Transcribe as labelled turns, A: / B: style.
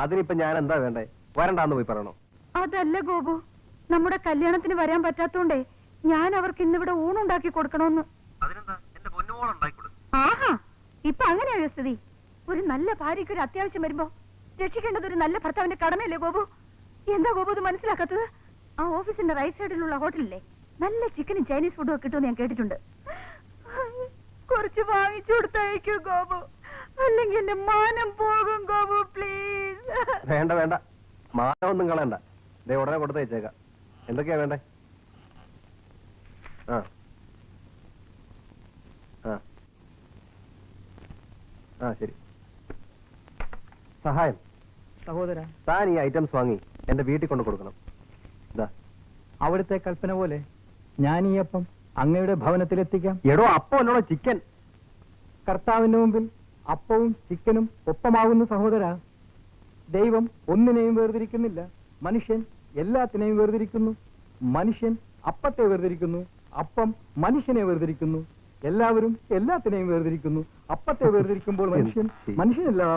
A: അതിനിപ്പോ ഞാൻ എന്താ വേണ്ടേ? വരണ്ടാന്ന് പോയി പറയണോ?
B: അതല്ല ഗോപു, നമ്മുടെ കല്യാണത്തിന് വരാൻ പറ്റാത്തോണ്ടേ ഞാൻ അവർക്ക് ഇന്നിവിടെ ഊണുണ്ടാക്കി കൊടുക്കണോന്ന്. ആഹാ, ഇപ്പൊ അങ്ങനെയായോ സ്ഥിതി? ഒരു നല്ല ഭാര്യയ്ക്ക് ഒരു അത്യാവശ്യം വരുമ്പോ രക്ഷിക്കേണ്ടത് ഒരു നല്ല ഭർത്താവിന്റെ കടമയല്ലേ ഗോപു? എന്താ ഗോപു ഇത് മനസ്സിലാക്കാത്തത്? ആ ഓഫീസിന്റെ റൈറ്റ് സൈഡിലുള്ള ഹോട്ടലില്ലേ, നല്ല ചിക്കനും ചൈനീസ് ഫുഡും ഒക്കെ കിട്ടുമെന്ന് ഞാൻ കേട്ടിട്ടുണ്ട്. കുറച്ച് വാങ്ങിച്ചു കൊടുത്തയക്കൂ ഗോപു, അല്ലെങ്കിൽ എന്റെ മാനം പോകും ഗോപു, പ്ലീസ്.
A: വേണ്ട വേണ്ട, മാനമൊന്നും കളയണ്ട. ദേ ഉടനെ കൊടുത്തയച്ചേക്കാം. എന്തൊക്കെയാ വേണ്ടേ? ആ ആ ആ ശരി. സഹായം
C: സഹോദര,
A: താൻ ഈ ഐറ്റംസ് വാങ്ങി എന്റെ വീട്ടിൽ കൊണ്ട് കൊടുക്കണം. ഇതാ
C: അവിടുത്തെ കൽപ്പന പോലെ ഞാൻ ഈ അപ്പം അങ്ങയുടെ ഭവനത്തിലെത്തിക്കാം.
A: എടോ, അപ്പം അല്ലോടോ ചിക്കൻ.
C: കർത്താവിന്റെ മുമ്പിൽ അപ്പവും ചിക്കനും ഒപ്പമാകുന്നു സഹോദര. ദൈവം ഒന്നിനെയും വേർതിരിക്കുന്നില്ല, മനുഷ്യൻ എല്ലാത്തിനെയും വേർതിരിക്കുന്നു. മനുഷ്യൻ അപ്പത്തെ വേർതിരിക്കുന്നു, അപ്പം മനുഷ്യനെ വേർതിരിക്കുന്നു. എല്ലാവരും എല്ലാത്തിനെയും വേർതിരിക്കുന്നു. അപ്പത്തെ വേർതിരിക്കുമ്പോൾ മനുഷ്യൻ മനുഷ്യനെല്ലാം